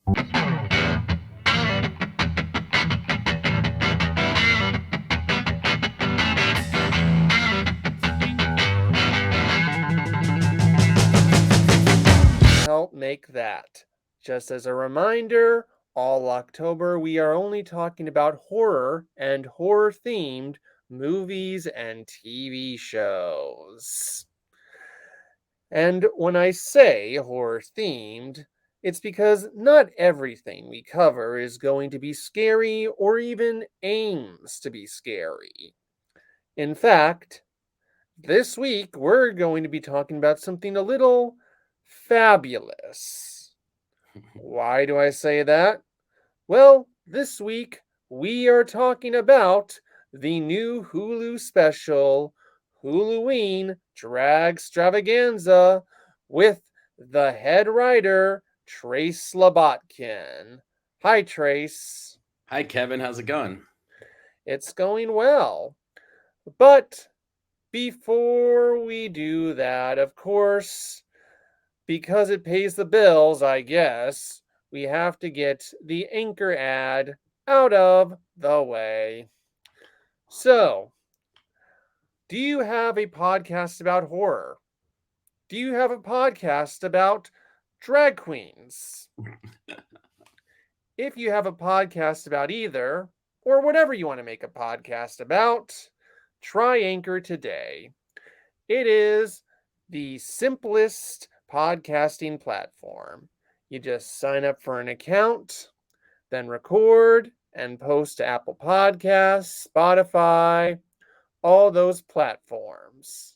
Help make that. Just as a reminder, all October we are only talking about horror and horror-themed movies and TV shows. And when I say horror-themed, it's because not everything we cover is going to be scary or even aims to be scary. In fact, this week we're going to be talking about something a little fabulous. Why do I say that? Well, this week we are talking about the new Hulu special, Huluween Dragstravaganza, with the head writer, Trace Slobotkin. Hi, Trace. Hi, Kevin. How's it going? It's going well. But before we do that, of course, because it pays the bills, I guess, we have to get the anchor ad out of the way. So, do you have a podcast about horror? Do you have a podcast about drag queens? If you have a podcast about either, or whatever you want to make a podcast about, try Anchor today. It is the simplest podcasting platform. You just sign up for an account, then record and post to Apple Podcasts, Spotify, all those platforms.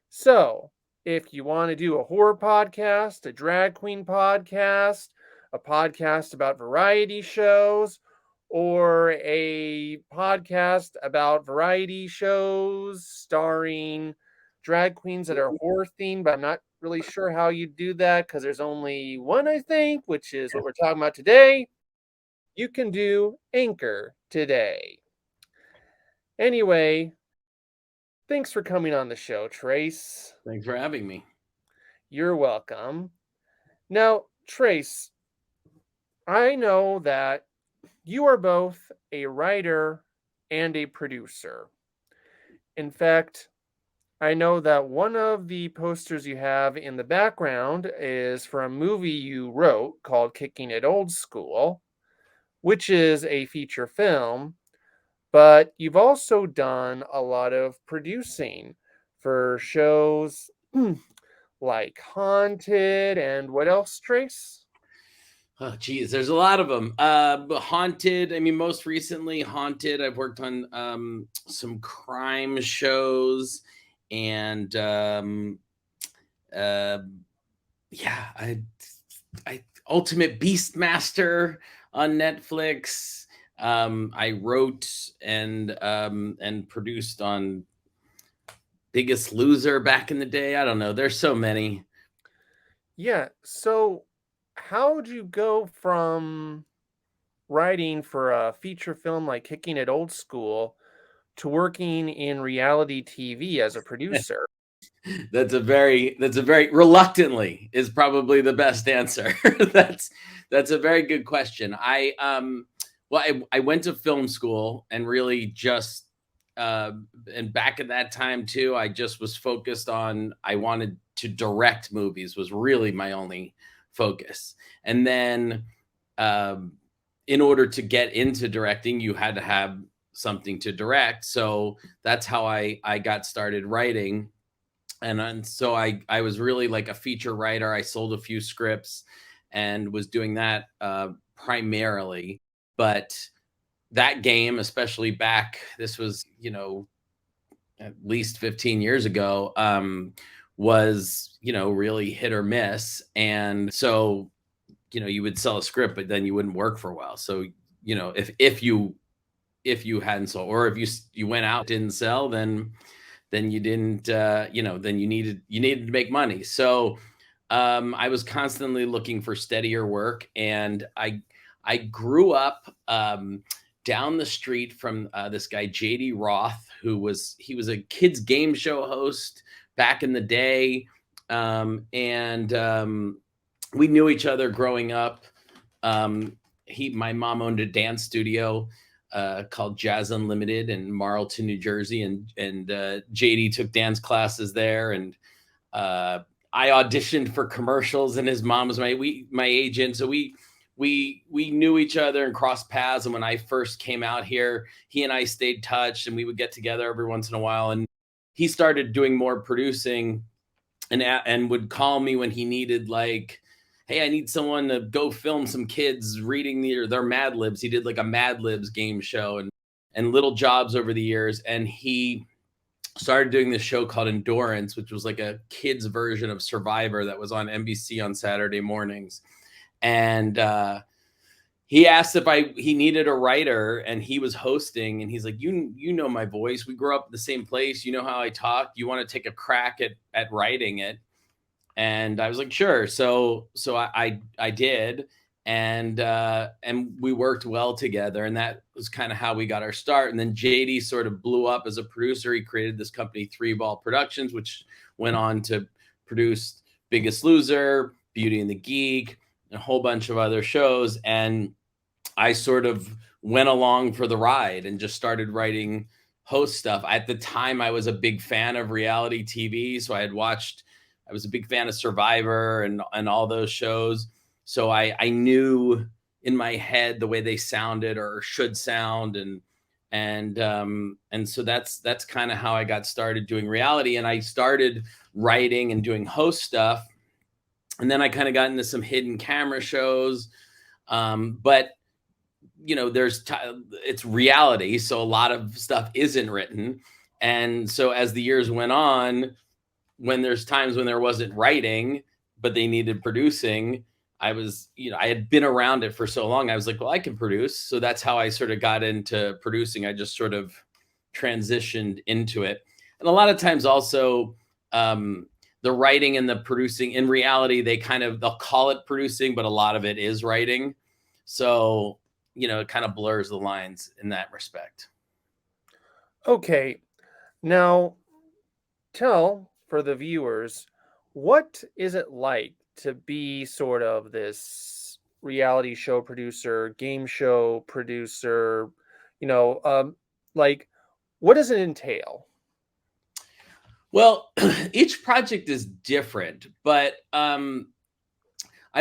So, if you want to do a horror podcast, a drag queen podcast, a podcast about variety shows, or a podcast about variety shows starring drag queens that are horror themed, but I'm not really sure how you do that because there's only one, I think, which is what we're talking about today. You can do Anchor today. Anyway, thanks for coming on the show, Trace. Thanks for having me. You're welcome. Now, Trace, I know that you are both a writer and a producer. In fact, I know that one of the posters you have in the background is for a movie you wrote called Kicking It Old School, which is a feature film, but you've also done a lot of producing for shows like Haunted and what else, Trace? Oh, geez, there's a lot of them. Haunted. I mean, most recently, Haunted. I've worked on some crime shows, and yeah, I Ultimate Beastmaster on Netflix. I wrote and produced on Biggest Loser back in the day. I don't know. There's so many. Yeah, so how'd you go from writing for a feature film like Kicking It Old School to working in reality TV as a producer? That's a very reluctantly is probably the best answer. that's a very good question. I went to film school and really just and back at that time too, I just was focused on I wanted to direct movies was really my only focus. And then in order to get into directing, you had to have something to direct. So that's how I got started writing. And so I was really like a feature writer. I sold a few scripts and was doing that primarily. But that game, especially back, this was, at least 15 years ago, was, really hit or miss. And so, you would sell a script, but then you wouldn't work for a while. So, if you hadn't sold, or if you went out, didn't sell, then you didn't, then you needed to make money. So I was constantly looking for steadier work, and I grew up down the street from this guy JD Roth, he was a kids game show host back in the day, and we knew each other growing up. My mom owned a dance studio called Jazz Unlimited in Marlton, New Jersey, and JD took dance classes there, and I auditioned for commercials, and his mom was my agent, so we knew each other and crossed paths. And when I first came out here, he and I stayed touch, and we would get together every once in a while. And he started doing more producing, and would call me when he needed, like, hey, I need someone to go film some kids reading their Mad Libs. He did like a Mad Libs game show and little jobs over the years. And he started doing this show called Endurance, which was like a kids version of Survivor that was on NBC on Saturday mornings. And he asked if he needed a writer, and he was hosting, and he's like, you know my voice. We grew up in the same place. You know how I talk. You want to take a crack at writing it? And I was like, sure. So I did, and we worked well together, and that was kind of how we got our start. And then JD sort of blew up as a producer. He created this company, Three Ball Productions, which went on to produce Biggest Loser, Beauty and the Geek, and a whole bunch of other shows. And I sort of went along for the ride and just started writing host stuff. At the time, I was a big fan of reality TV, so I was a big fan of Survivor and all those shows. So I knew in my head the way they sounded or should sound, and so that's kind of how I got started doing reality. And I started writing and doing host stuff, and then I kind of got into some hidden camera shows. But it's reality, so a lot of stuff isn't written. And so as the years went on, when there's times when there wasn't writing, but they needed producing, I had been around it for so long. I was like, well, I can produce. So that's how I sort of got into producing. I just sort of transitioned into it. And a lot of times also, the writing and the producing, in reality, they'll call it producing, but a lot of it is writing. So, it kind of blurs the lines in that respect. Okay. Now, tell for the viewers, what is it like to be sort of this reality show producer, game show producer? Like, what does it entail? Well, each project is different, but I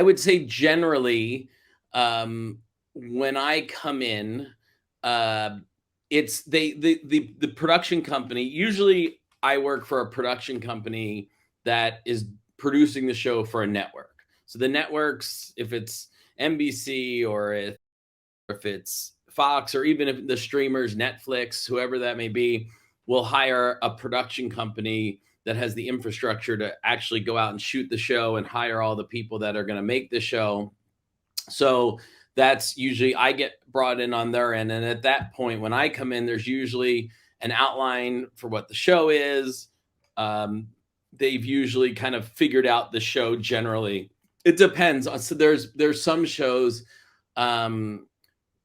would say generally, when I come in, it's the production company. Usually, I work for a production company that is producing the show for a network. So the networks, if it's NBC or if it's Fox, or even if the streamers, Netflix, whoever that may be, will hire a production company that has the infrastructure to actually go out and shoot the show and hire all the people that are going to make the show. So that's usually, I get brought in on their end. And at that point, when I come in, there's usually an outline for what the show is. They've usually kind of figured out the show generally. It depends. So there's some shows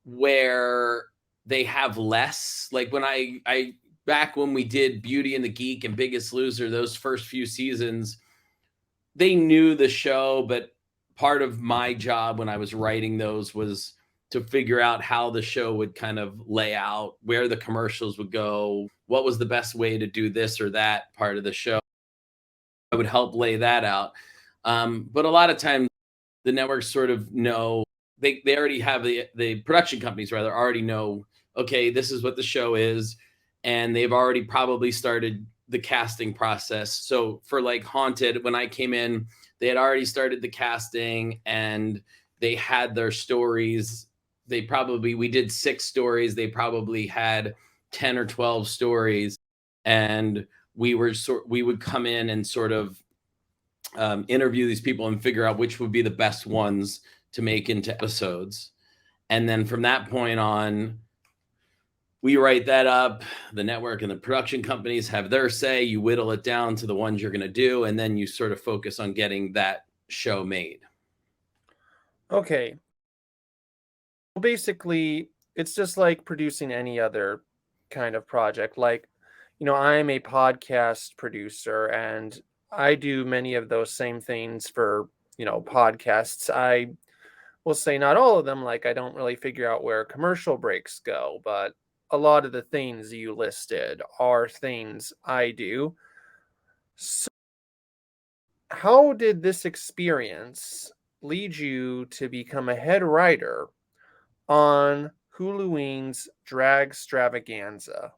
where they have less. Like when I back when we did Beauty and the Geek and Biggest Loser, those first few seasons, they knew the show, but part of my job when I was writing those was to figure out how the show would kind of lay out, where the commercials would go, what was the best way to do this or that part of the show. I would help lay that out. But a lot of times the networks sort of know, they already have the production companies rather already know, okay, this is what the show is. And they've already probably started the casting process. So for like Haunted, when I came in, they had already started the casting and they had their stories. We did 6 stories. They probably had 10 or 12 stories. And we would come in and sort of interview these people and figure out which would be the best ones to make into episodes. And then from that point on, we write that up. The network and the production companies have their say. You whittle it down to the ones you're going to do, and then you sort of focus on getting that show made. Okay. Well, basically, it's just like producing any other kind of project. Like, I'm a podcast producer and I do many of those same things for, podcasts. I We'll say not all of them, like I don't really figure out where commercial breaks go, but a lot of the things you listed are things I do. So how did this experience lead you to become a head writer on Huluween's Dragstravaganza?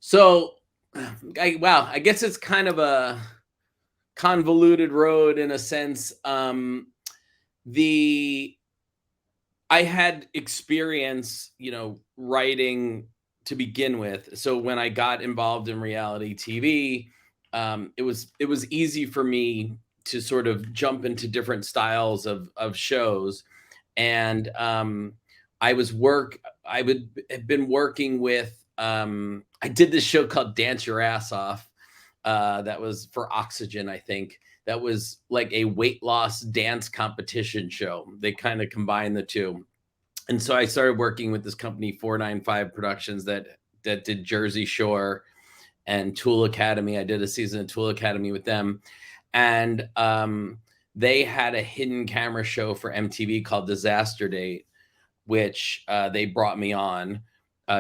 So, I guess it's kind of a convoluted road in a sense. The I had experience, writing to begin with. So when I got involved in reality TV, it was easy for me to sort of jump into different styles of shows, and I would have been working with. I did this show called Dance Your Ass Off. That was for Oxygen, I think. That was like a weight loss dance competition show. They kind of combined the two. And so I started working with this company, 495 Productions, that did Jersey Shore and Tool Academy. I did a season of Tool Academy with them. And they had a hidden camera show for MTV called Disaster Date, which they brought me on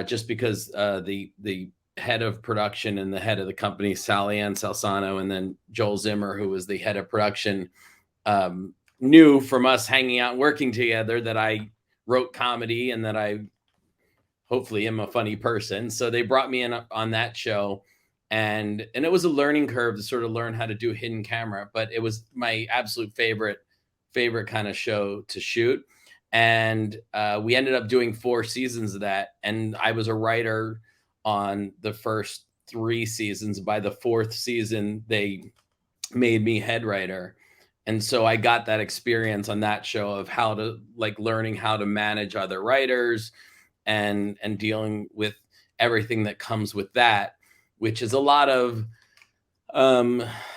just because the head of production and the head of the company, Sally Ann Salsano, and then Joel Zimmer, who was the head of production, knew from us hanging out and working together that I wrote comedy and that I hopefully am a funny person. So they brought me in on that show, and it was a learning curve to sort of learn how to do hidden camera, but it was my absolute favorite kind of show to shoot. And we ended up doing 4 seasons of that, and I was a writer on the first 3 seasons. By the 4th season, they made me head writer. And so I got that experience on that show of how to learning how to manage other writers and dealing with everything that comes with that, which is a lot of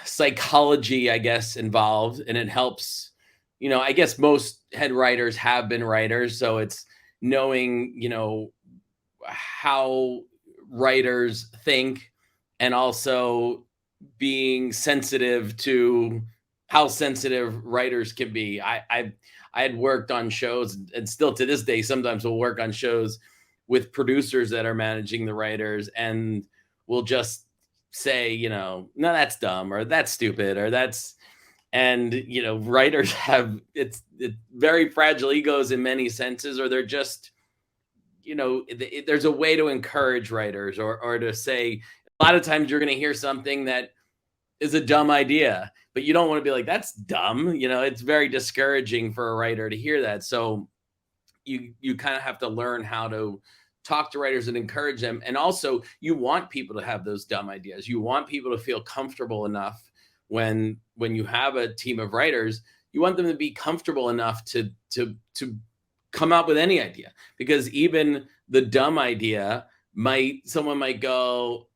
psychology, I guess, involved. And it helps, I guess most head writers have been writers. So it's knowing, how writers think, and also being sensitive to how sensitive writers can be. I had worked on shows, and still to this day sometimes we'll work on shows with producers that are managing the writers, and we'll just say, no, that's dumb, or that's stupid, or that's, and writers have it's very fragile egos in many senses, or they're just, there's a way to encourage writers, or to say, a lot of times you're going to hear something that is a dumb idea, but you don't want to be like, that's dumb. It's very discouraging for a writer to hear that. So you kind of have to learn how to talk to writers and encourage them. And also you want people to have those dumb ideas. You want people to feel comfortable enough when you have a team of writers, you want them to be comfortable enough to come up with any idea, because even the dumb idea someone might go,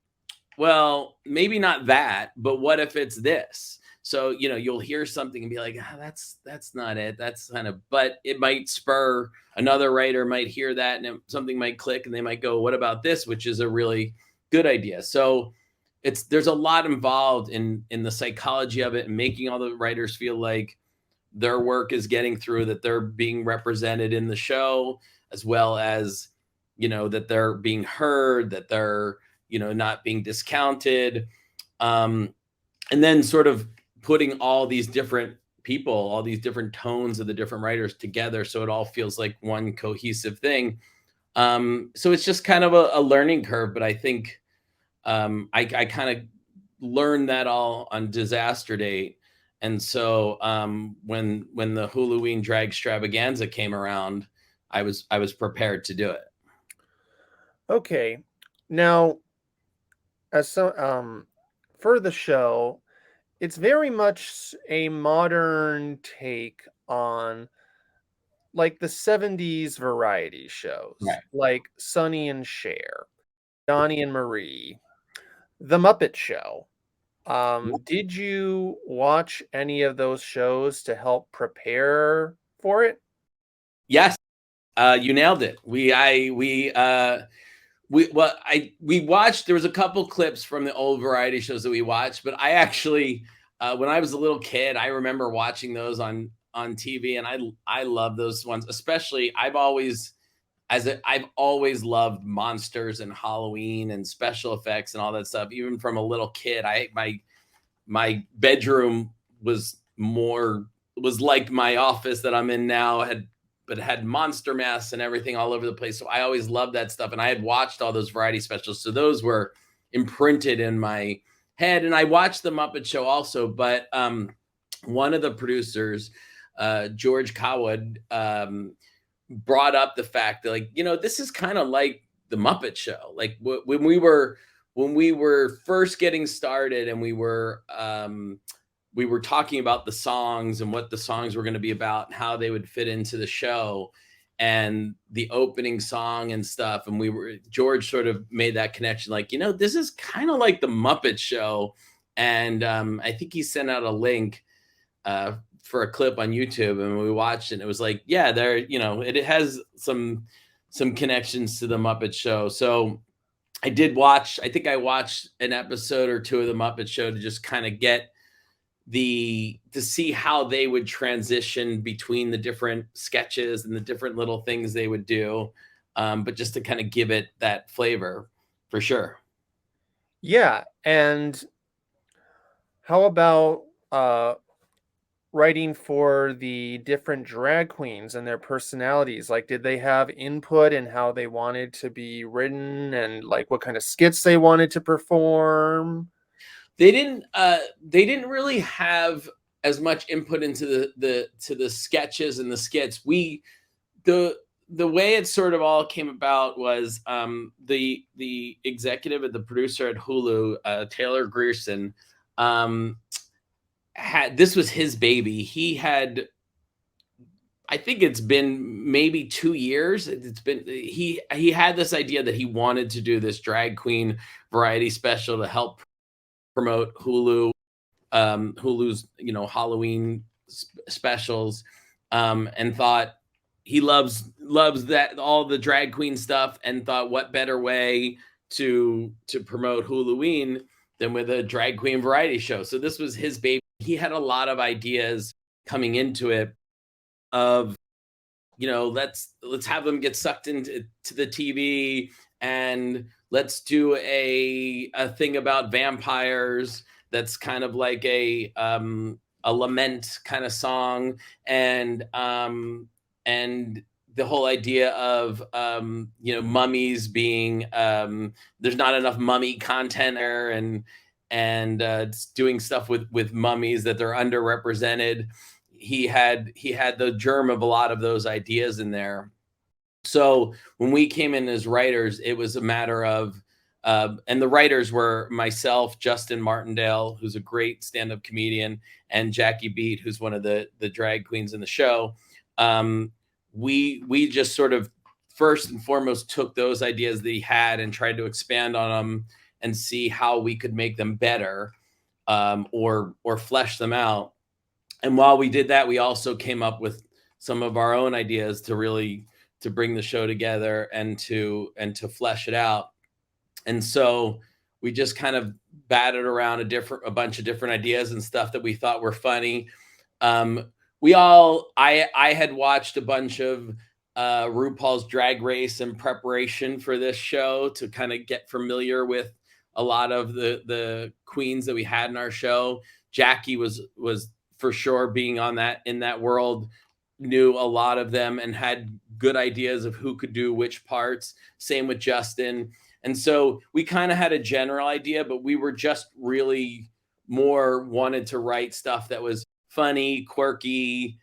well, maybe not that, but what if it's this? So, you'll hear something and be like, that's not it. That's kind of, but it might spur another writer might hear that, and something might click, and they might go, what about this? Which is a really good idea. So there's a lot involved in the psychology of it, and making all the writers feel like their work is getting through, that they're being represented in the show, as well as, that they're being heard, that they're, not being discounted. And then sort of putting all these different people, all these different tones of the different writers together, so it all feels like one cohesive thing. So it's just kind of a learning curve, but I think I kind of learned that all on Disaster Date. And so when the Huluween Dragstravaganza came around, I was prepared to do it. Okay. Now, for the show, it's very much a modern take on like the 70s variety shows, Right. like Sonny and Cher, Donnie and Marie, The Muppet Show. Did you watch any of those shows to help prepare for it? Yes, you nailed it. We watched. There was a couple clips from the old variety shows that we watched, but I actually, when I was a little kid, I remember watching those on on TV, and I love those ones. Especially, I've always loved monsters and Halloween and special effects and all that stuff. Even from a little kid, my bedroom was like my office that I'm in now, but it had monster masks and everything all over the place. So I always loved that stuff, and I had watched all those variety specials, so those were imprinted in my head. And I watched the Muppet Show also, but one of the producers, George Coward, brought up the fact that, like, this is kind of like the Muppet Show. Like when we were first getting started, and we were talking about the songs and what the songs were going to be about and how they would fit into the show and the opening song and stuff. And George sort of made that connection, like, this is kind of like the Muppet Show. And I think he sent out a link for a clip on YouTube, and we watched it, and it was like, yeah, it has some connections to the Muppet Show. So I think I watched an episode or two of the Muppet Show to just kind of get to see how they would transition between the different sketches and the different little things they would do. But just to kind of give it that flavor, for sure. Yeah. And how about writing for the different drag queens and their personalities? Like, did they have input in how they wanted to be written, and like what kind of skits they wanted to perform? They didn't really have as much input into the sketches and the skits. The way it sort of all came about was the executive and the producer at Hulu, Taylor Grierson, this was his baby. I think it's been maybe 2 years. He had this idea that he wanted to do this drag queen variety special to help promote Hulu's Halloween specials, and thought he loves that, all the drag queen stuff, and thought, what better way to promote Huluween than with a drag queen variety show. So this was his baby. He had a lot of ideas coming into it of, let's have them get sucked into the TV, and let's do a thing about vampires that's kind of like a lament kind of song, and the whole idea of mummies being there's not enough mummy content there, and doing stuff with mummies that they're underrepresented. He had the germ of a lot of those ideas in there. So when we came in as writers, it was a matter of, and the writers were myself, Justin Martindale, who's a great stand-up comedian, and Jackie Beat, who's one of the drag queens in the show. We just sort of first and foremost took those ideas that he had and tried to expand on them and see how we could make them better, or flesh them out. And while we did that, we also came up with some of our own ideas to bring the show together and to flesh it out. And so we just kind of batted around a bunch of different ideas and stuff that we thought were funny. I had watched a bunch of RuPaul's Drag Race in preparation for this show to kind of get familiar with a lot of the queens that we had in our show. Jackie was for sure, being in that world, knew a lot of them and had good ideas of who could do which parts. Same with Justin. And so we kind of had a general idea, but we were just really more wanted to write stuff that was funny, quirky,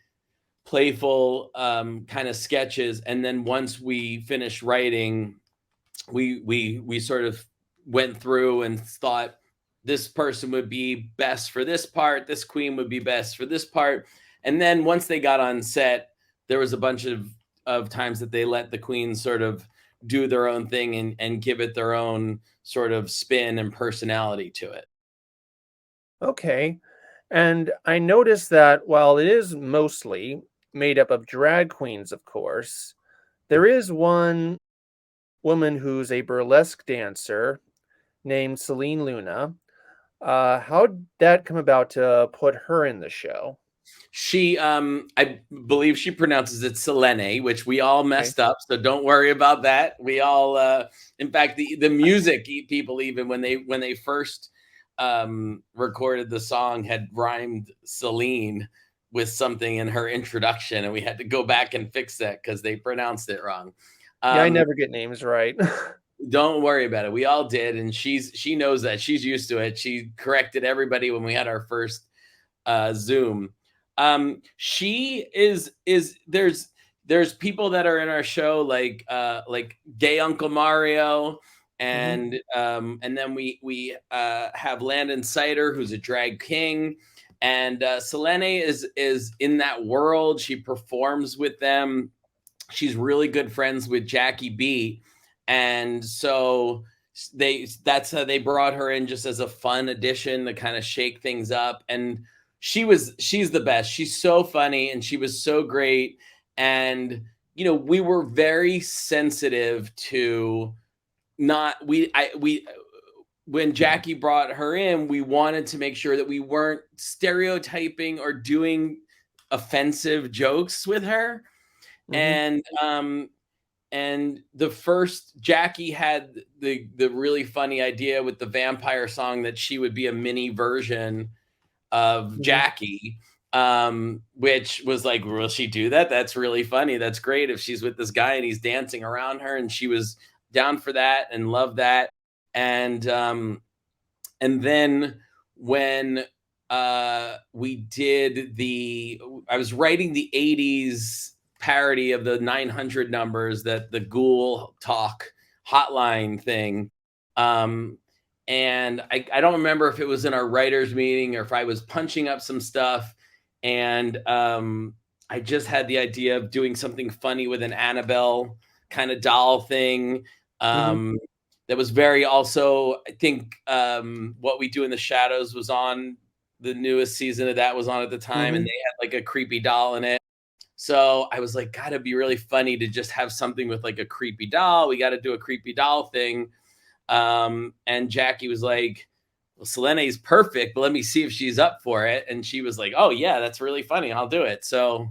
playful, kind of sketches. And then once we finished writing, we sort of went through and thought, this person would be best for this part, this queen would be best for this part. And then once they got on set, there was a bunch of times that they let the queens sort of do their own thing and give it their own sort of spin and personality to it. Okay. And I noticed that while it is mostly made up of drag queens, of course, there is one woman who's a burlesque dancer named Celine Luna. How'd that come about to put her in the show? She, I believe she pronounces it Selene, which we all Okay. messed up. So don't worry about that. We all, in fact, the music people, even when they first recorded the song, had rhymed Celine with something in her introduction, and we had to go back and fix that because they pronounced it wrong. Yeah, I Um, never get names right. don't worry about it. We all did, and she knows that. She's used to it. She corrected everybody when we had our first Zoom. She is there's people that are in our show like Gay Uncle Mario, Mhm, and then we have Landon Sider, who's a drag king, and Selene is in that world. She performs with them. She's really good friends with Jackie B, and so that's how they brought her in, just as a fun addition to kind of shake things up. And she's the best. She's so funny, and she was so great. And we were very sensitive to not we when Jackie brought her in, we wanted to make sure that we weren't stereotyping or doing offensive jokes with her. mhm, And the first Jackie had the really funny idea with the vampire song that she would be a mini version of mhm. Jackie, which was like, will she do that? That's really funny. That's great if she's with this guy and he's dancing around her, and she was down for that and loved that. And um and then when we did the I was writing the 80s parody of the 900 numbers, that the Ghoul Talk hotline thing. um and I don't remember if it was in our writers meeting or if I was punching up some stuff, and I just had the idea of doing something funny with an Annabelle kind of doll thing. Mhm, um that was very, also, I think, What We Do in the Shadows was on, the newest season of that was on at the time, and mhm. they had like a creepy doll in it. So I was like, gotta be really funny to just have something with like a creepy doll. We got to do a creepy doll thing. And Jackie was like, well, Selene's perfect, but let me see if she's up for it. And she was like, oh yeah, that's really funny, I'll do it. So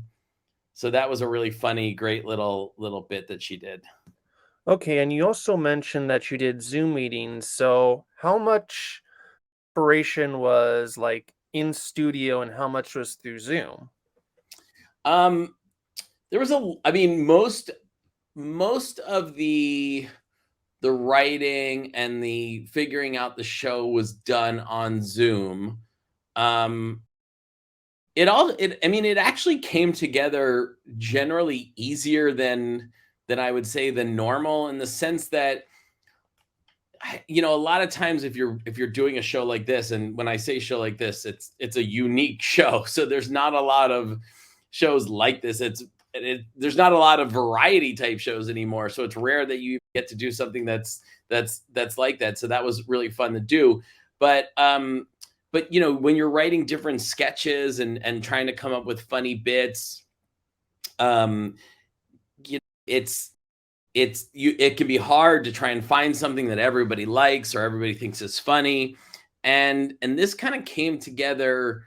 that was a really funny, great little bit that she did. Okay, and you also mentioned that you did Zoom meetings, so how much preparation was, like, in studio and how much was through Zoom? um there was I mean, most of the writing and the figuring out the show was done on Zoom. Um, I mean, it actually came together generally easier than I would say than normal, in the sense that, a lot of times if you're doing a show like this, and when I say show like this, it's a unique show. So there's not a lot of shows like this. There's not a lot of variety type shows anymore. So it's rare that you get to do something that's like that. So that was really fun to do. But when you're writing different sketches and trying to come up with funny bits, um, it's it can be hard to try and find something that everybody likes or everybody thinks is funny. And this kind of came together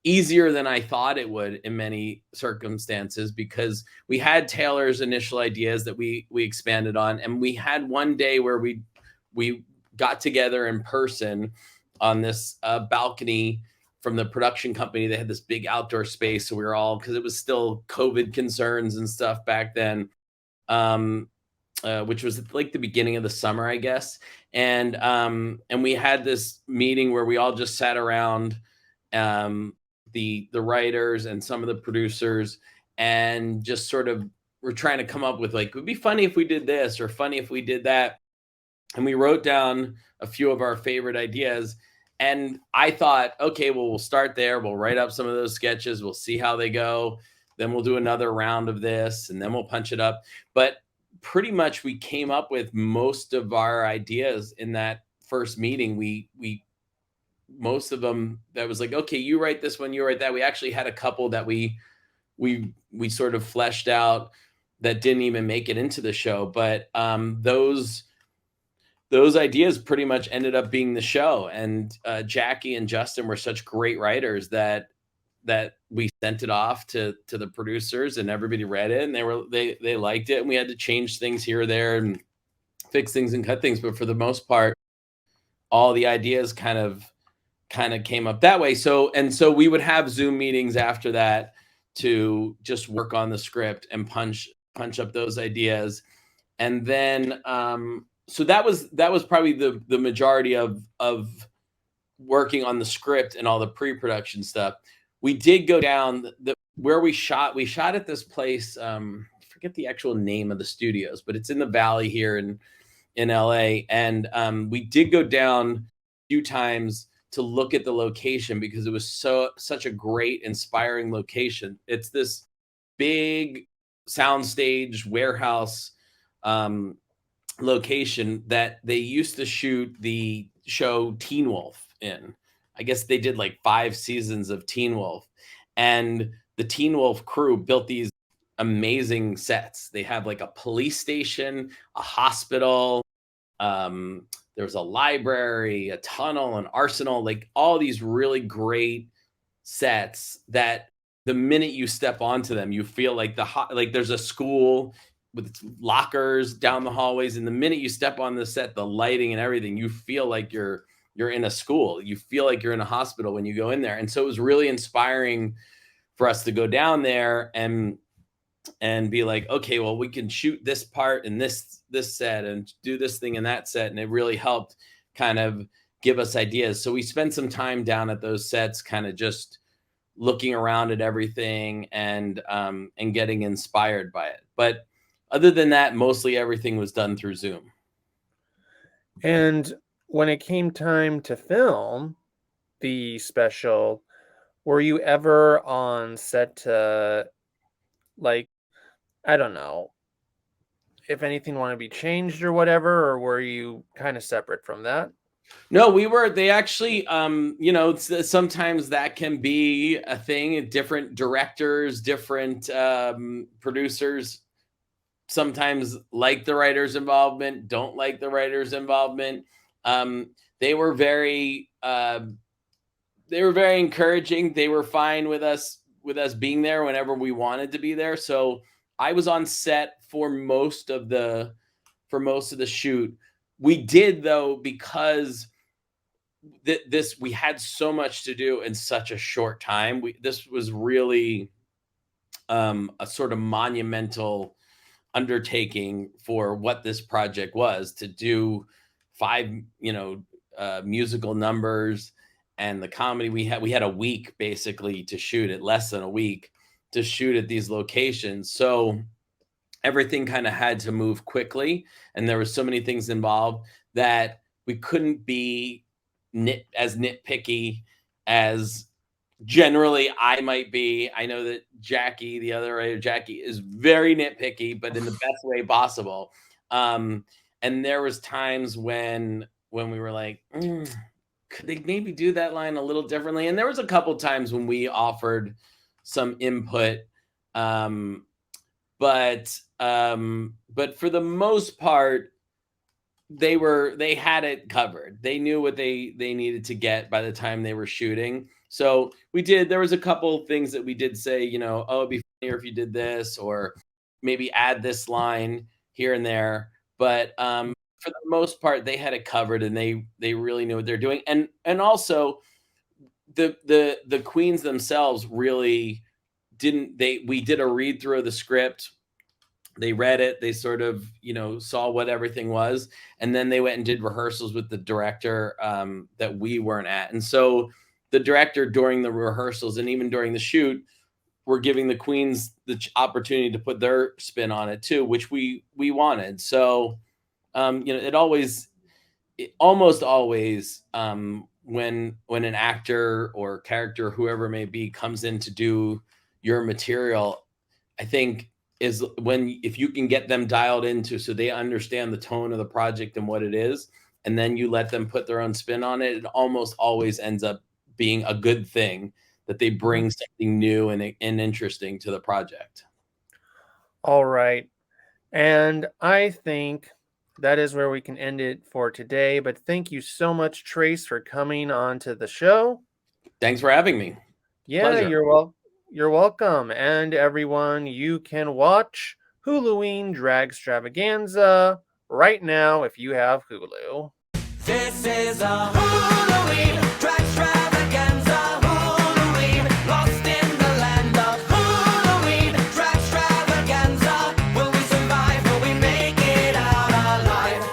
easier than I thought it would in many circumstances, because we had Taylor's initial ideas that we expanded on, and we had one day where we got together in person on this balcony from the production company. They had this big outdoor space, so we were all, because it was still COVID concerns and stuff back then, um, which was like the beginning of the summer, I guess. And we had this meeting where we all just sat around, the writers and some of the producers, and just sort of were trying to come up with, like, it would be funny if we did this, or funny if we did that. And we wrote down a few of our favorite ideas. And I thought, okay, well, we'll start there. We'll write up some of those sketches. We'll see how they go. Then we'll do another round of this, and then we'll punch it up. But pretty much we came up with most of our ideas in that first meeting. We Most of them, that was like, okay, you write this one, you write that. We actually had a couple that we sort of fleshed out that didn't even make it into the show. But those ideas pretty much ended up being the show. And Jackie and Justin were such great writers that we sent it off to the producers, and everybody read it, and they liked it, and we had to change things here or there and fix things and cut things, but for the most part, all the ideas kind of came up that way. So we would have Zoom meetings after that to just work on the script and punch up those ideas. And then so that was probably the majority of working on the script and all the pre-production stuff. We did go down where we shot at this place, I forget the actual name of the studios, but it's in the valley here in LA. And we did go down a few times to look at the location because it was such a great, inspiring location. It's this big soundstage warehouse location that they used to shoot the show Teen Wolf in. I guess they did like 5 seasons of Teen Wolf, and the Teen Wolf crew built these amazing sets. They have like a police station, a hospital, there was a library, a tunnel, an arsenal, like all these really great sets that the minute you step onto them, you feel like like there's a school with lockers down the hallways. And the minute you step on the set, the lighting and everything, you feel like you're in a school. You feel like you're in a hospital when you go in there. And so it was really inspiring for us to go down there and be like, okay, well, we can shoot this part in this set and do this thing in that set. And it really helped kind of give us ideas. So we spent some time down at those sets, kind of just looking around at everything and getting inspired by it. But other than that, mostly everything was done through Zoom. And when it came time to film the special, were you ever on set to, like, I don't know, if anything wanted to be changed or whatever, or were you kind of separate from that? No, they actually, sometimes that can be a thing. Different directors, different producers sometimes like the writer's involvement, don't like the writer's involvement. They were very encouraging. They were fine with us being there whenever we wanted to be there. So I was on set for most of the shoot. We did, though, because we had so much to do in such a short time. This was really a sort of monumental undertaking for what this project was, to do 5 musical numbers and the comedy. We had a week basically to shoot it, less than a week to shoot at these locations. So everything kind of had to move quickly, and there were so many things involved that we couldn't be as nitpicky as generally I might be. I know that Jackie, the other writer, Jackie, is very nitpicky, but in the best way possible. And there was times when we were like, could they maybe do that line a little differently? And there was a couple times when we offered some input, but for the most part, they had it covered. They knew what they needed to get by the time they were shooting. So there was a couple things that we did say, oh, it'd be funnier if you did this, or maybe add this line here and there. But for the most part, they had it covered, and they really knew what they're doing. And also the queens themselves really didn't. We did a read through of the script. They read it, they sort of, saw what everything was. And then they went and did rehearsals with the director that we weren't at. And so the director, during the rehearsals and even during the shoot, were giving the queens the opportunity to put their spin on it too, which we wanted. So, it almost always, when an actor or character, whoever it may be, comes in to do your material, I think is if you can get them dialed into so they understand the tone of the project and what it is, and then you let them put their own spin on it, it almost always ends up being a good thing, that they bring something new and interesting to the project. All right. And I think that is where we can end it for today. But thank you so much, Trace, for coming on to the show. Thanks for having me. Yeah, Pleasure. you're welcome. And everyone, you can watch Huluween Dragstravaganza right now if you have Hulu. This is a Hulu